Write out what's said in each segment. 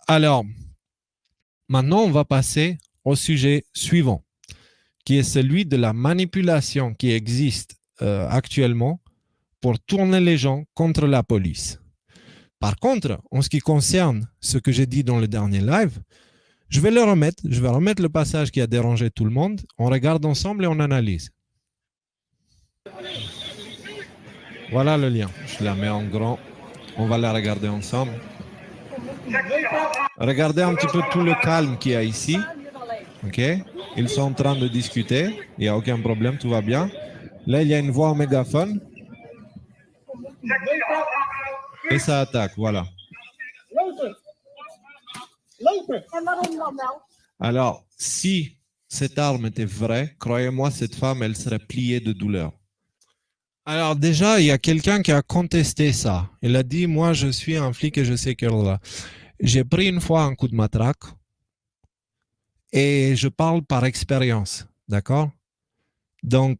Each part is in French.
Alors, maintenant, on va passer au sujet suivant, qui est celui de la manipulation qui existe actuellement pour tourner les gens contre la police. Par contre, en ce qui concerne ce que j'ai dit dans le dernier live, je vais remettre le passage qui a dérangé tout le monde, on regarde ensemble et on analyse. Voilà le lien, je la mets en grand, on va la regarder ensemble. Regardez un petit peu tout le calme qu'il y a ici. Ok, ils sont en train de discuter, il n'y a aucun problème, tout va bien. Là, il y a une voix au mégaphone. Et ça attaque, voilà. Alors, si cette arme était vraie, croyez-moi, cette femme, elle serait pliée de douleur. Alors déjà, il y a quelqu'un qui a contesté ça. Il a dit, moi, je suis un flic et je sais que là. J'ai pris une fois un coup de matraque et je parle par expérience, d'accord? Donc,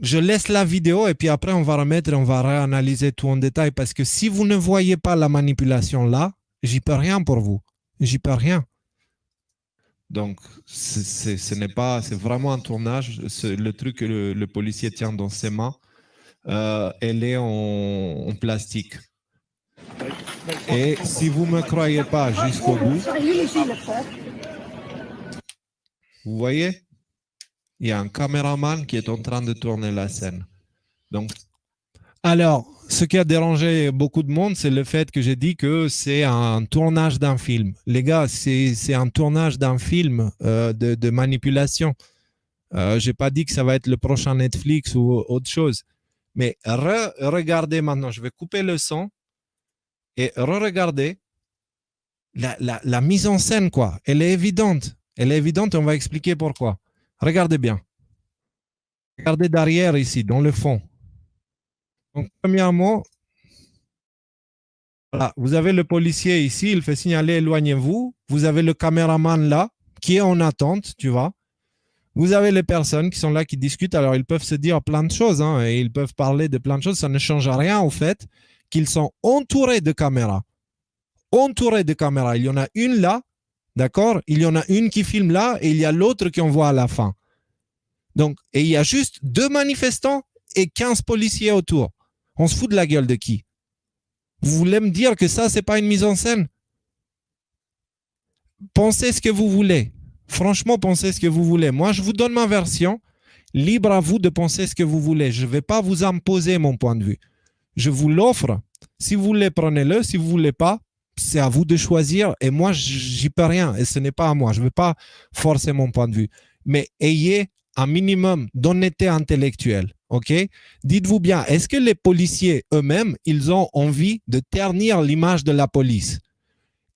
je laisse la vidéo et puis après, on va remettre et on va réanalyser tout en détail parce que si vous ne voyez pas la manipulation là, j'y peux rien pour vous. J'y peux rien. Donc, ce n'est pas, c'est vraiment un tournage. Le truc que le policier tient dans ses mains, elle est en plastique. Et si vous ne me croyez pas jusqu'au bout, vous voyez, il y a un caméraman qui est en train de tourner la scène. Donc, alors, ce qui a dérangé beaucoup de monde, c'est le fait que j'ai dit que c'est un tournage d'un film. Les gars, c'est un tournage d'un film de manipulation. Je n'ai pas dit que ça va être le prochain Netflix ou autre chose. Mais regardez maintenant, je vais couper le son et regardez la mise en scène, quoi. Elle est évidente. Elle est évidente et on va expliquer pourquoi. Regardez bien. Regardez derrière ici, dans le fond. Donc, premièrement, voilà, vous avez le policier ici, il fait signaler éloignez-vous. Vous avez le caméraman là, qui est en attente, tu vois. Vous avez les personnes qui sont là, qui discutent. Alors, ils peuvent se dire plein de choses, hein, et ils peuvent parler de plein de choses. Ça ne change rien au fait qu'ils sont entourés de caméras. Entourés de caméras. Il y en a une là, d'accord? Il y en a une qui filme là, et il y a l'autre qui envoie à la fin. Donc, et il y a juste 2 manifestants et 15 policiers autour. On se fout de la gueule de qui? Vous voulez me dire que ça, c'est pas une mise en scène? Pensez ce que vous voulez. Franchement, pensez ce que vous voulez. Moi, je vous donne ma version. Libre à vous de penser ce que vous voulez. Je ne vais pas vous imposer mon point de vue. Je vous l'offre. Si vous voulez, prenez-le. Si vous ne voulez pas, c'est à vous de choisir. Et moi, j'y peux rien. Et ce n'est pas à moi. Je ne veux pas forcer mon point de vue. Mais ayez un minimum d'honnêteté intellectuelle. Ok? Dites-vous bien, est-ce que les policiers eux-mêmes, ils ont envie de ternir l'image de la police?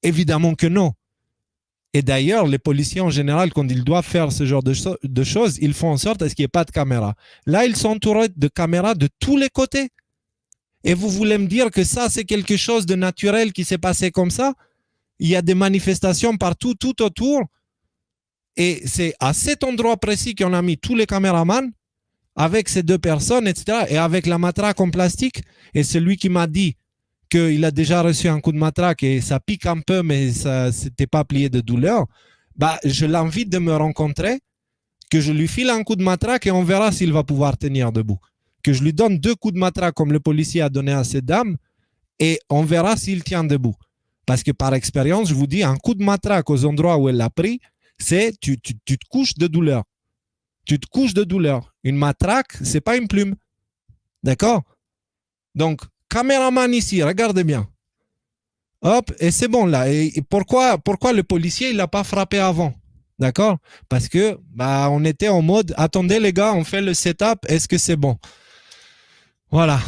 Évidemment que non. Et d'ailleurs, les policiers en général, quand ils doivent faire ce genre de choses, ils font en sorte à ce qu'il n'y ait pas de caméra. Là, ils sont entourés de caméras de tous les côtés. Et vous voulez me dire que ça, c'est quelque chose de naturel qui s'est passé comme ça? Il y a des manifestations partout, tout autour. Et c'est à cet endroit précis qu'on a mis tous les caméramans, avec ces 2 personnes, etc. Et avec la matraque en plastique. Et celui qui m'a dit qu'il a déjà reçu un coup de matraque et ça pique un peu, mais ça s'était pas plié de douleur, bah, je l'invite de me rencontrer, que je lui file un coup de matraque et on verra s'il va pouvoir tenir debout. Que je lui donne 2 coups de matraque comme le policier a donné à cette dame et on verra s'il tient debout. Parce que par expérience, je vous dis, un coup de matraque aux endroits où elle l'a pris, c'est tu te couches de douleur. Tu te couches de douleur. Une matraque, c'est pas une plume. D'accord? Donc, caméraman ici, regardez bien. Hop, et c'est bon là. Et pourquoi le policier, il l'a pas frappé avant? D'accord? Parce que bah, on était en mode, attendez les gars, on fait le setup, est-ce que c'est bon? Voilà.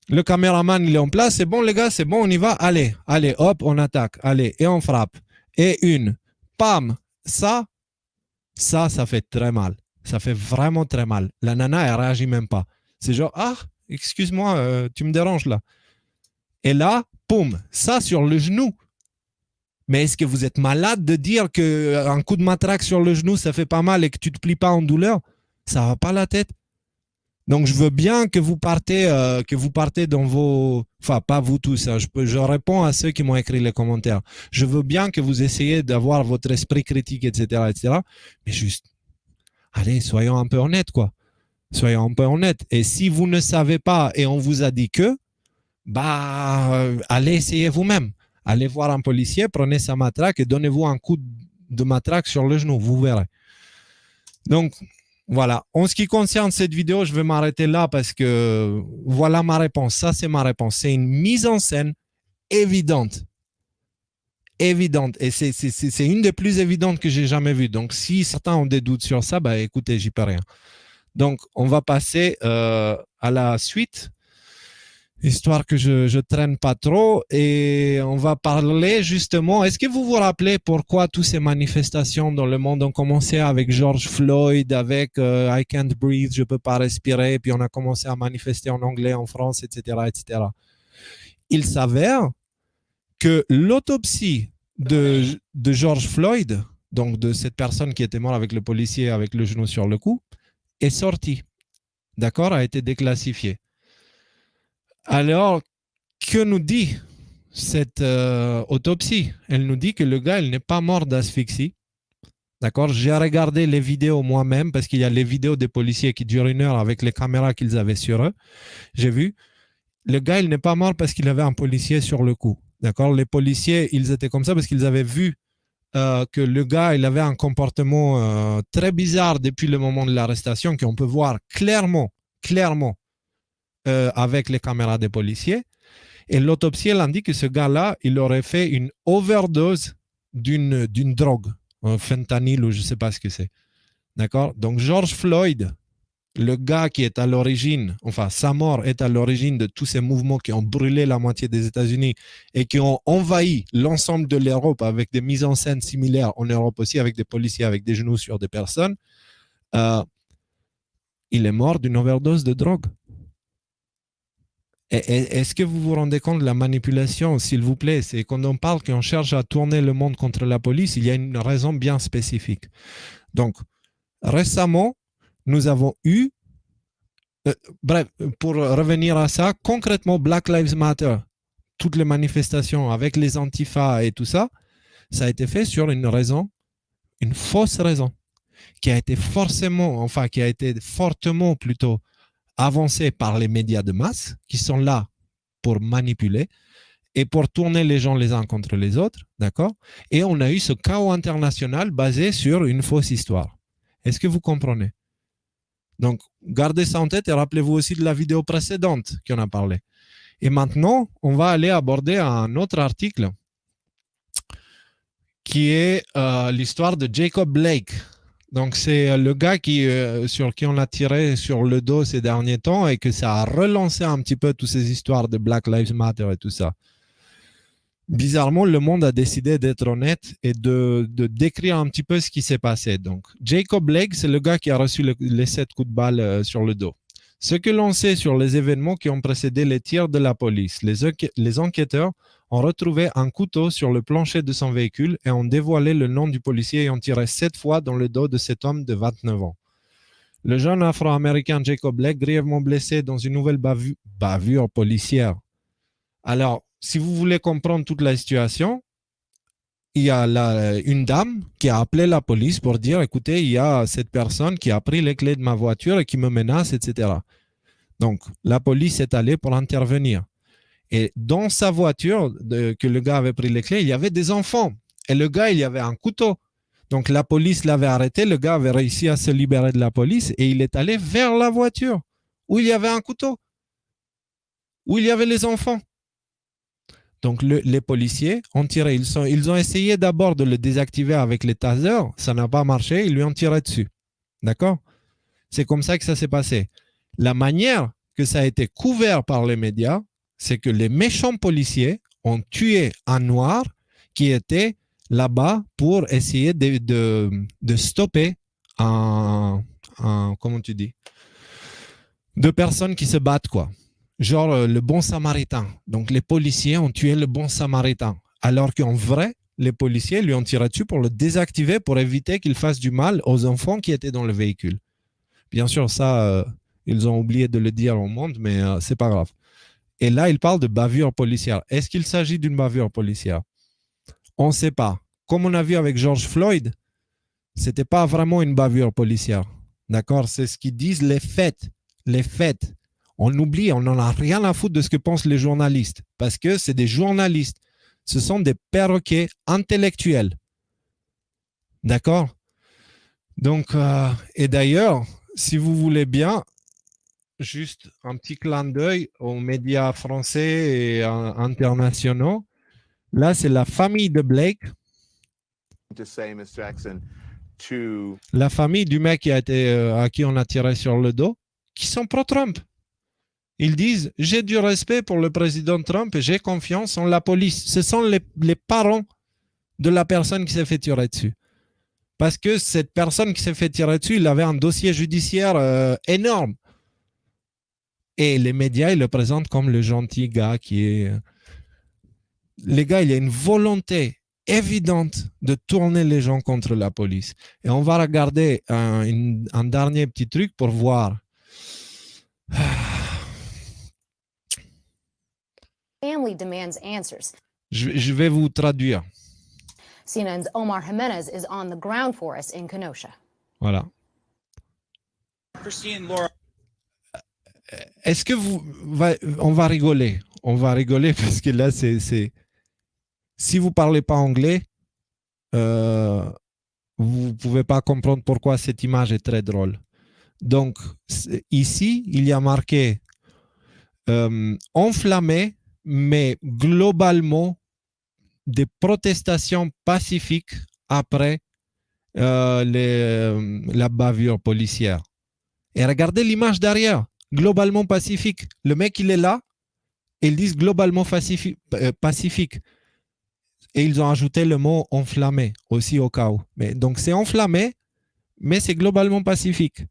Le caméraman, il est en place, c'est bon les gars, c'est bon, on y va. Allez, allez, hop, on attaque. Allez, et on frappe. Et une. Pam. Ça fait très mal. Ça fait vraiment très mal. La nana, elle réagit même pas. C'est genre, ah, excuse-moi, tu me déranges là. Et là, poum, ça sur le genou. Mais est-ce que vous êtes malade de dire qu'un coup de matraque sur le genou, ça fait pas mal et que tu te plies pas en douleur? Ça va pas la tête? Donc, je veux bien que vous partez dans vos, enfin, pas vous tous, hein, je réponds à ceux qui m'ont écrit les commentaires. Je veux bien que vous essayez d'avoir votre esprit critique, etc., etc. Mais juste, allez, soyons un peu honnêtes, quoi. Soyons un peu honnêtes. Et si vous ne savez pas et on vous a dit que, allez essayer vous-même. Allez voir un policier, prenez sa matraque et donnez-vous un coup de matraque sur le genou, vous verrez. Donc, voilà. En ce qui concerne cette vidéo, je vais m'arrêter là parce que voilà ma réponse. Ça, c'est ma réponse. C'est une mise en scène évidente. Évidente. Et c'est une des plus évidentes que j'ai jamais vues. Donc, si certains ont des doutes sur ça, écoutez, j'y peux rien. Donc, on va passer à la suite, histoire que je traîne pas trop. Et on va parler justement, est-ce que vous vous rappelez pourquoi toutes ces manifestations dans le monde ont commencé avec George Floyd, avec I can't breathe, je peux pas respirer, puis on a commencé à manifester en anglais en France, etc., etc. Il s'avère que l'autopsie de George Floyd, donc de cette personne qui était morte avec le policier avec le genou sur le cou, est sortie. D'accord, a été déclassifiée. Alors, que nous dit cette autopsie? Elle nous dit que le gars, il n'est pas mort d'asphyxie. D'accord? J'ai regardé les vidéos moi-même parce qu'il y a les vidéos des policiers qui durent 1 heure avec les caméras qu'ils avaient sur eux. J'ai vu. Le gars, il n'est pas mort parce qu'il avait un policier sur le coup. D'accord? Les policiers, ils étaient comme ça parce qu'ils avaient vu que le gars, il avait un comportement très bizarre depuis le moment de l'arrestation qu'on peut voir clairement avec les caméras des policiers. Et l'autopsie, elle indique que ce gars-là, il aurait fait une overdose d'une drogue, un fentanyl ou je ne sais pas ce que c'est. D'accord? Donc, George Floyd, le gars qui est à l'origine, enfin, sa mort est à l'origine de tous ces mouvements qui ont brûlé la moitié des États-Unis et qui ont envahi l'ensemble de l'Europe avec des mises en scène similaires en Europe aussi, avec des policiers avec des genoux sur des personnes. Il est mort d'une overdose de drogue. Est-ce que vous vous rendez compte de la manipulation, s'il vous plaît? C'est quand on parle qu'on cherche à tourner le monde contre la police, il y a une raison bien spécifique. Donc, récemment, nous avons eu, bref, pour revenir à ça, concrètement, Black Lives Matter, toutes les manifestations avec les antifas et tout ça, ça a été fait sur une raison, une fausse raison, qui a été fortement plutôt avancée par les médias de masse, qui sont là pour manipuler et pour tourner les gens les uns contre les autres, d'accord? Et on a eu ce chaos international basé sur une fausse histoire. Est-ce que vous comprenez? Donc, gardez ça en tête et rappelez-vous aussi de la vidéo précédente qu'on a parlé. Et maintenant, on va aller aborder un autre article qui est l'histoire de Jacob Blake. Donc, c'est le gars sur qui on a tiré sur le dos ces derniers temps et que ça a relancé un petit peu toutes ces histoires de Black Lives Matter et tout ça. Bizarrement, le monde a décidé d'être honnête et de décrire un petit peu ce qui s'est passé. Donc, Jacob Blake, c'est le gars qui a reçu les 7 coups de balle sur le dos. Ce que l'on sait sur les événements qui ont précédé les tirs de la police, les enquêteurs ont retrouvé un couteau sur le plancher de son véhicule et ont dévoilé le nom du policier ayant tiré 7 fois dans le dos de cet homme de 29 ans. Le jeune Afro-Américain Jacob Blake, grièvement blessé dans une nouvelle bavure policière. Alors, si vous voulez comprendre toute la situation, il y a une dame qui a appelé la police pour dire, écoutez, il y a cette personne qui a pris les clés de ma voiture et qui me menace, etc. Donc, la police est allée pour intervenir. Et dans sa voiture, que le gars avait pris les clés, il y avait des enfants. Et le gars, il y avait un couteau. Donc, la police l'avait arrêté. Le gars avait réussi à se libérer de la police et il est allé vers la voiture où il y avait un couteau, où il y avait les enfants. Donc, les policiers ont tiré. Ils ont essayé d'abord de le désactiver avec les tasers. Ça n'a pas marché. Ils lui ont tiré dessus. D'accord? C'est comme ça que ça s'est passé. La manière que ça a été couvert par les médias, c'est que les méchants policiers ont tué un noir qui était là-bas pour essayer de stopper comment tu dis, deux personnes qui se battent, quoi. Genre le bon samaritain. Donc les policiers ont tué le bon samaritain. Alors qu'en vrai, les policiers lui ont tiré dessus pour le désactiver, pour éviter qu'il fasse du mal aux enfants qui étaient dans le véhicule. Bien sûr, ça, Ils ont oublié de le dire au monde, mais c'est pas grave. Et là, il parle de bavure policière. Est-ce qu'il s'agit d'une bavure policière? On ne sait pas. Comme on a vu avec George Floyd, c'était pas vraiment une bavure policière. D'accord? C'est ce qu'ils disent les faits. Les faits. On oublie, on n'en a rien à foutre de ce que pensent les journalistes. Parce que c'est des journalistes. Ce sont des perroquets intellectuels. D'accord? Donc, et d'ailleurs, si vous voulez bien, juste un petit clin d'œil aux médias français et internationaux. Là, c'est la famille de Blake. La famille du mec à qui on a tiré sur le dos, qui sont pro-Trump. Ils disent, j'ai du respect pour le président Trump et j'ai confiance en la police. Ce sont les parents de la personne qui s'est fait tirer dessus. Parce que cette personne qui s'est fait tirer dessus, il avait un dossier judiciaire énorme. Et les médias, ils le présentent comme le gentil gars qui est... Les gars, il y a une volonté évidente de tourner les gens contre la police. Et on va regarder un dernier petit truc pour voir. Family demands answers. Je vais vous traduire. CNN's Omar Jimenez is on the ground for us in Kenosha. Voilà. Christine, Laura. Est-ce que on va rigoler. On va rigoler parce que là, c'est si vous ne parlez pas anglais, vous ne pouvez pas comprendre pourquoi cette image est très drôle. Donc, ici, il y a marqué enflammé, mais globalement, des protestations pacifiques après la bavure policière. Et regardez l'image derrière, globalement pacifique. Le mec, il est là, et ils disent globalement pacifique. Et ils ont ajouté le mot enflammé aussi au cas où. Mais, donc c'est enflammé, mais c'est globalement pacifique.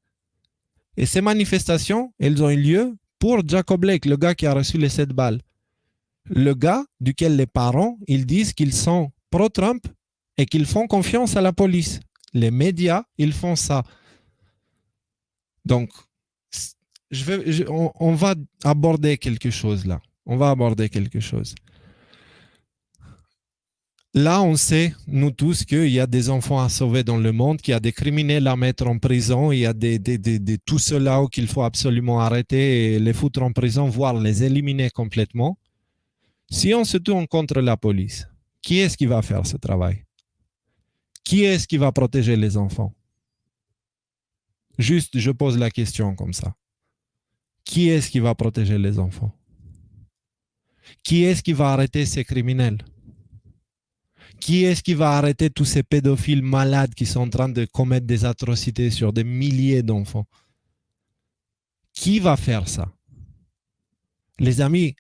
Et ces manifestations, elles ont eu lieu pour Jacob Blake, le gars qui a reçu les 7 balles. Le gars duquel les parents, ils disent qu'ils sont pro-Trump et qu'ils font confiance à la police. Les médias, ils font ça. Donc, on va aborder quelque chose là. On va aborder quelque chose. Là, on sait, nous tous, qu'il y a des enfants à sauver dans le monde, qu'il y a des criminels à mettre en prison, il y a tout cela qu'il faut absolument arrêter et les foutre en prison, voire les éliminer complètement. Si on se tourne contre la police, qui est-ce qui va faire ce travail? Qui est-ce qui va protéger les enfants? Juste, je pose la question comme ça. Qui est-ce qui va protéger les enfants? Qui est-ce qui va arrêter ces criminels? Qui est-ce qui va arrêter tous ces pédophiles malades qui sont en train de commettre des atrocités sur des milliers d'enfants? Qui va faire ça? Les amis,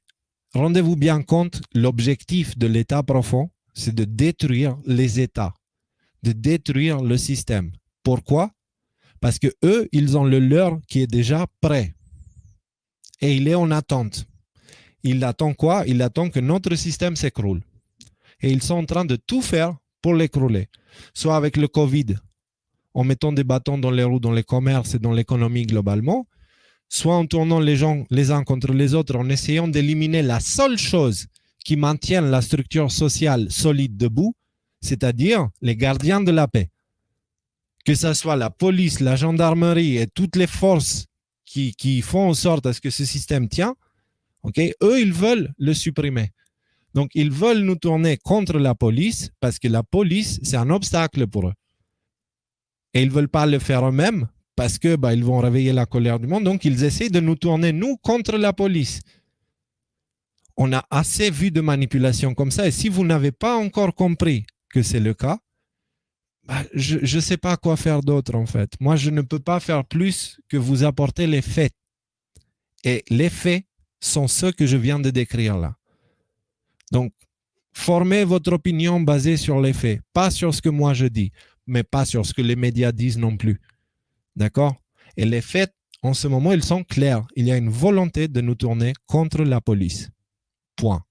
rendez-vous bien compte, l'objectif de l'État profond, c'est de détruire les États, de détruire le système. Pourquoi? Parce que eux, ils ont le leur qui est déjà prêt. Et il est en attente. Il attend quoi? Il attend que notre système s'écroule. Et ils sont en train de tout faire pour l'écrouler. Soit avec le Covid, en mettant des bâtons dans les roues, dans les commerces et dans l'économie globalement, soit en tournant les gens les uns contre les autres, en essayant d'éliminer la seule chose qui maintient la structure sociale solide debout, c'est-à-dire les gardiens de la paix. Que ce soit la police, la gendarmerie et toutes les forces qui font en sorte à ce que ce système tient, okay, eux, ils veulent le supprimer. Donc, ils veulent nous tourner contre la police parce que la police, c'est un obstacle pour eux. Et ils ne veulent pas le faire eux-mêmes parce que ils vont réveiller la colère du monde. Donc, ils essaient de nous tourner, nous, contre la police. On a assez vu de manipulations comme ça. Et si vous n'avez pas encore compris que c'est le cas, je ne sais pas quoi faire d'autre, en fait. Moi, je ne peux pas faire plus que vous apporter les faits. Et les faits sont ceux que je viens de décrire là. Donc, formez votre opinion basée sur les faits, pas sur ce que moi je dis, mais pas sur ce que les médias disent non plus. D'accord? Et les faits, en ce moment, ils sont clairs. Il y a une volonté de nous tourner contre la police. Point.